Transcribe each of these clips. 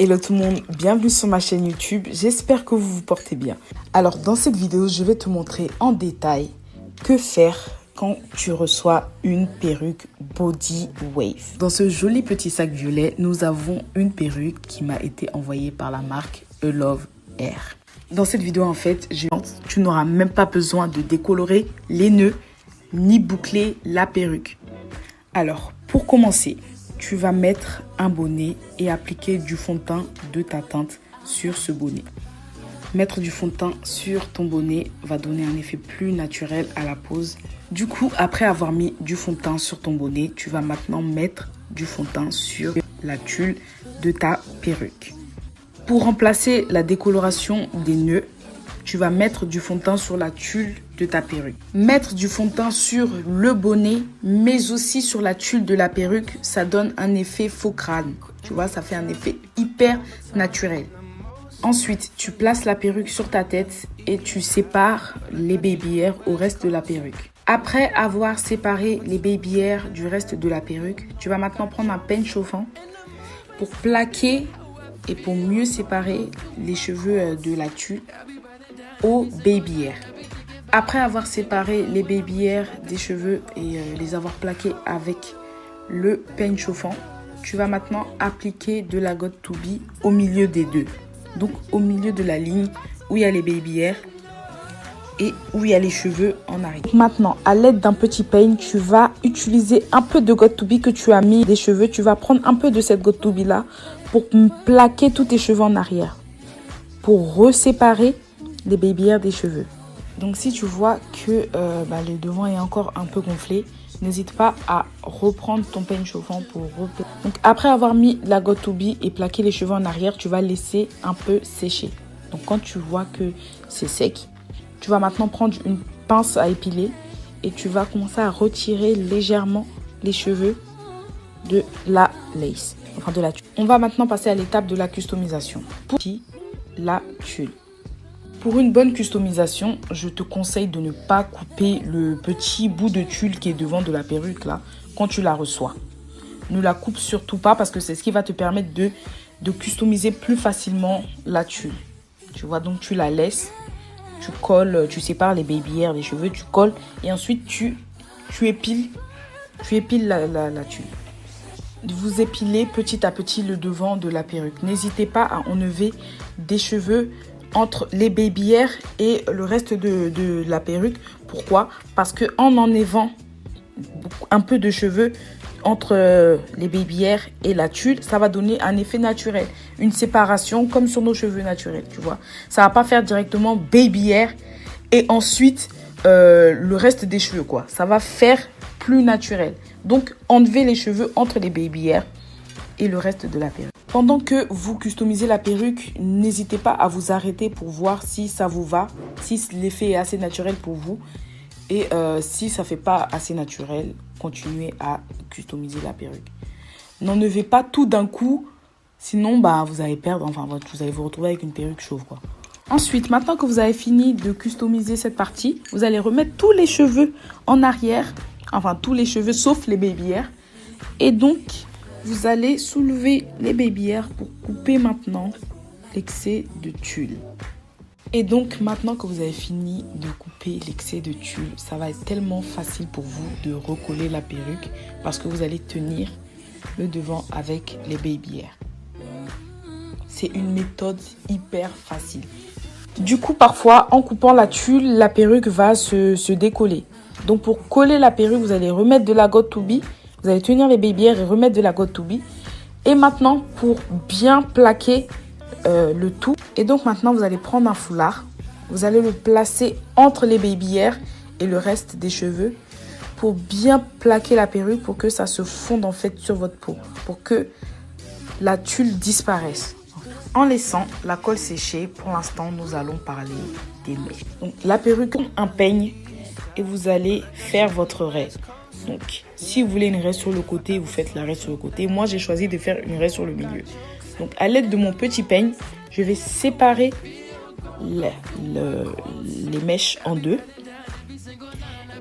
Hello tout le monde, bienvenue sur ma chaîne YouTube, j'espère que vous vous portez bien. Alors dans cette vidéo, je vais te montrer en détail que faire quand tu reçois une perruque Body Wave. Dans ce joli petit sac violet, nous avons une perruque qui m'a été envoyée par la marque A Love Hair. Dans cette vidéo en fait, tu n'auras même pas besoin de décolorer les nœuds ni boucler la perruque. Alors pour commencer, tu vas mettre un bonnet et appliquer du fond de teint de ta teinte sur ce bonnet. Mettre du fond de teint sur ton bonnet va donner un effet plus naturel à la pose. Du coup, après avoir mis du fond de teint sur ton bonnet, tu vas maintenant mettre du fond de teint sur la tulle de ta perruque. Pour remplacer la décoloration des nœuds, tu vas mettre du fond de teint sur la tulle de ta perruque. Mettre du fond de teint sur le bonnet, mais aussi sur la tulle de la perruque, ça donne un effet faux crâne. Tu vois, ça fait un effet hyper naturel. Ensuite, tu places la perruque sur ta tête et tu sépares les baby hairs au reste de la perruque. Après avoir séparé les baby hairs du reste de la perruque, tu vas maintenant prendre un peigne chauffant pour plaquer et pour mieux séparer les cheveux de la tulle au baby hair. Après avoir séparé les baby hairs des cheveux et les avoir plaqués avec le peigne chauffant, tu vas maintenant appliquer de la Got To Be au milieu des deux. Donc au milieu de la ligne où il y a les baby hairs et où il y a les cheveux en arrière. Maintenant, à l'aide d'un petit peigne, tu vas utiliser un peu de Got To Be que tu as mis des cheveux. Tu vas prendre un peu de cette Got To Be là pour plaquer tous tes cheveux en arrière. Pour reséparer les baby hairs des cheveux. Donc si tu vois que le devant est encore un peu gonflé, n'hésite pas à reprendre ton peigne chauffant pour replaquer. Donc après avoir mis la Got To Be et plaqué les cheveux en arrière, tu vas laisser un peu sécher. Donc quand tu vois que c'est sec, tu vas maintenant prendre une pince à épiler et tu vas commencer à retirer légèrement les cheveux de la lace, enfin de la tulle. On va maintenant passer à l'étape de la customisation. Pour la tulle. Pour une bonne customisation, je te conseille de ne pas couper le petit bout de tulle qui est devant de la perruque là quand tu la reçois. Ne la coupe surtout pas parce que c'est ce qui va te permettre de customiser plus facilement la tulle. Tu vois, donc tu la laisses, tu colles, tu sépares les baby hairs des cheveux, tu colles et ensuite tu épiles la tulle. Vous épilez petit à petit le devant de la perruque. N'hésitez pas à enlever des cheveux entre les baby hairs et le reste de la perruque. Pourquoi? Parce que en enlevant un peu de cheveux entre les baby hairs et la tulle, ça va donner un effet naturel, une séparation comme sur nos cheveux naturels, tu vois. Ça va pas faire directement baby hair et ensuite le reste des cheveux, quoi. Ça va faire plus naturel. Donc enlevez les cheveux entre les baby hairs et le reste de la perruque. Pendant que vous customisez la perruque, n'hésitez pas à vous arrêter pour voir si ça vous va, si l'effet est assez naturel pour vous. Et si ça ne fait pas assez naturel, continuez à customiser la perruque. N'enlevez pas tout d'un coup, sinon vous allez perdre, vous allez vous retrouver avec une perruque chauve, quoi. Ensuite, maintenant que vous avez fini de customiser cette partie, vous allez remettre tous les cheveux en arrière, enfin tous les cheveux sauf les baby hairs. Et donc, vous allez soulever les baby hairs pour couper maintenant l'excès de tulle. Et donc, maintenant que vous avez fini de couper l'excès de tulle, ça va être tellement facile pour vous de recoller la perruque parce que vous allez tenir le devant avec les baby hairs. C'est une méthode hyper facile. Du coup, parfois, en coupant la tulle, la perruque va se décoller. Donc, pour coller la perruque, vous allez remettre de la Got To Be. Vous allez tenir les baby hairs et remettre de la Got To Be. Et maintenant, pour bien plaquer le tout. Et donc maintenant, vous allez prendre un foulard. Vous allez le placer entre les baby hairs et le reste des cheveux. Pour bien plaquer la perruque, pour que ça se fonde en fait sur votre peau. Pour que la tulle disparaisse. En laissant la colle sécher, pour l'instant, nous allons parler des mèches. Donc la perruque, un peigne. Et vous allez faire votre raie. Donc, si vous voulez une raie sur le côté, vous faites la raie sur le côté. Moi, j'ai choisi de faire une raie sur le milieu. Donc, à l'aide de mon petit peigne, je vais séparer les mèches en deux.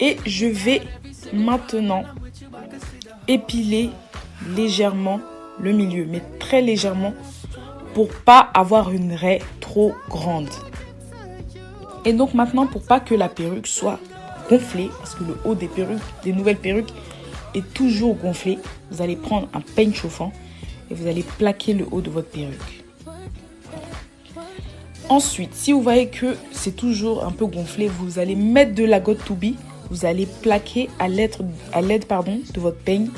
Et je vais maintenant épiler légèrement le milieu, mais très légèrement, pour pas avoir une raie trop grande. Et donc maintenant, pour pas que la perruque soit gonflée, parce que le haut des perruques, des nouvelles perruques est toujours gonflé, vous allez prendre un peigne chauffant et vous allez plaquer le haut de votre perruque. Ensuite, si vous voyez que c'est toujours un peu gonflé, vous allez mettre de la Got2b, vous allez plaquer à l'aide de votre peigne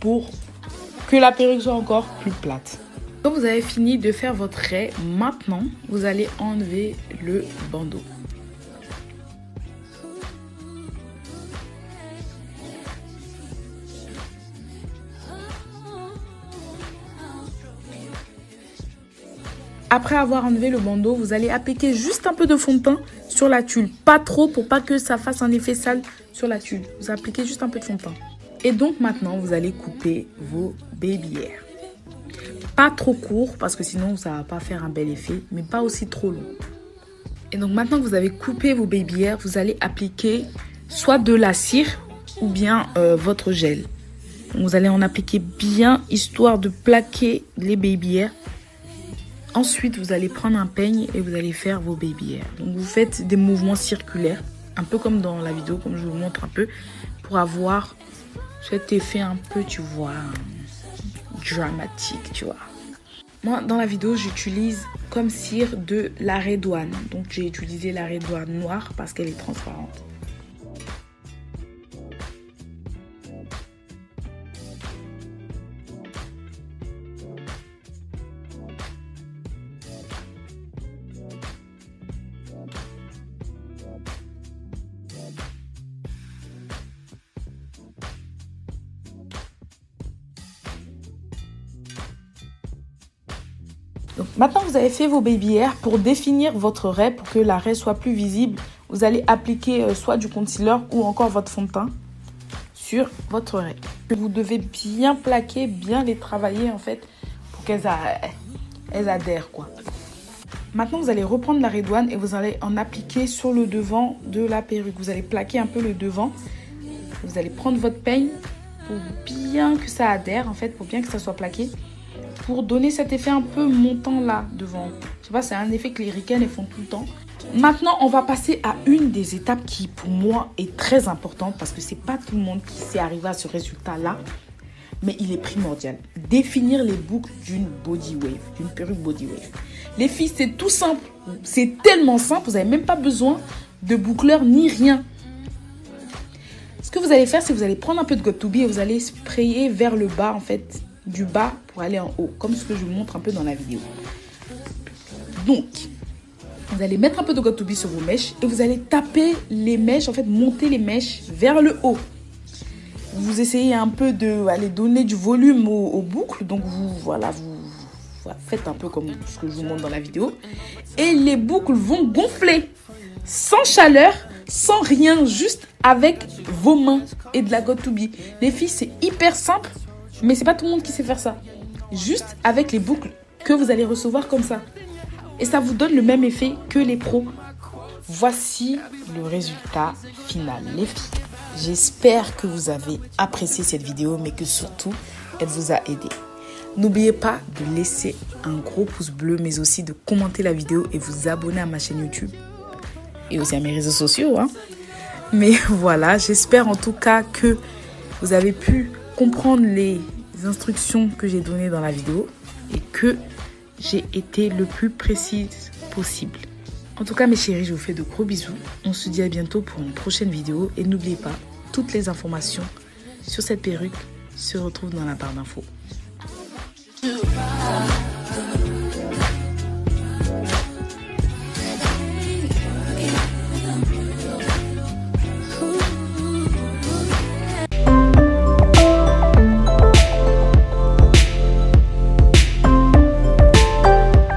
pour que la perruque soit encore plus plate. Quand vous avez fini de faire votre raie, maintenant, vous allez enlever le bandeau. Après avoir enlevé le bandeau, vous allez appliquer juste un peu de fond de teint sur la tulle. Pas trop pour pas que ça fasse un effet sale sur la tulle. Vous appliquez juste un peu de fond de teint. Et donc maintenant, vous allez couper vos baby hairs. Pas trop court parce que sinon ça va pas faire un bel effet, mais pas aussi trop long. Et donc maintenant que vous avez coupé vos baby hairs, vous allez appliquer soit de la cire ou bien votre gel. Donc, vous allez en appliquer bien histoire de plaquer les baby hairs. Ensuite, vous allez prendre un peigne et vous allez faire vos baby hairs. Donc, vous faites des mouvements circulaires, un peu comme dans la vidéo, comme je vous montre un peu, pour avoir cet effet un peu, tu vois, dramatique, tu vois. Moi, dans la vidéo, j'utilise comme cire de la Redouane. Donc, j'ai utilisé la Redouane noire parce qu'elle est transparente. Donc, maintenant, vous avez fait vos baby hairs. Pour définir votre raie, pour que la raie soit plus visible, vous allez appliquer soit du concealer ou encore votre fond de teint sur votre raie. Vous devez bien plaquer, bien les travailler en fait pour qu'elles adhèrent quoi. Maintenant, vous allez reprendre la Redouane et vous allez en appliquer sur le devant de la perruque. Vous allez plaquer un peu le devant. Vous allez prendre votre peigne pour bien que ça adhère en fait, pour bien que ça soit plaqué. Pour donner cet effet un peu montant là devant. Je sais pas, c'est un effet que les ricaines font tout le temps. Maintenant, on va passer à une des étapes qui pour moi est très importante parce que c'est pas tout le monde qui sait arriver à ce résultat là, mais il est primordial. Définir les boucles d'une body wave, d'une perruque body wave. Les filles, c'est tout simple, c'est tellement simple, vous n'avez même pas besoin de boucleur ni rien. Ce que vous allez faire, c'est que vous allez prendre un peu de Got2b et vous allez sprayer vers le bas en fait. Du bas pour aller en haut, comme ce que je vous montre un peu dans la vidéo. Donc, vous allez mettre un peu de Got2b sur vos mèches et vous allez taper les mèches, en fait, monter les mèches vers le haut. Vous essayez un peu de donner du volume aux boucles, donc vous faites un peu comme ce que je vous montre dans la vidéo. Et les boucles vont gonfler, sans chaleur, sans rien, juste avec vos mains et de la Got2b. Les filles, c'est hyper simple. Mais c'est pas tout le monde qui sait faire ça. Juste avec les boucles que vous allez recevoir comme ça. Et ça vous donne le même effet que les pros. Voici le résultat final, les filles. J'espère que vous avez apprécié cette vidéo, mais que surtout, elle vous a aidé. N'oubliez pas de laisser un gros pouce bleu, mais aussi de commenter la vidéo et vous abonner à ma chaîne YouTube. Et aussi à mes réseaux sociaux. Mais voilà, j'espère en tout cas que vous avez pu comprendre les instructions que j'ai données dans la vidéo et que j'ai été le plus précise possible. En tout cas, mes chéris, je vous fais de gros bisous. On se dit à bientôt pour une prochaine vidéo. Et n'oubliez pas, toutes les informations sur cette perruque se retrouvent dans la barre d'infos.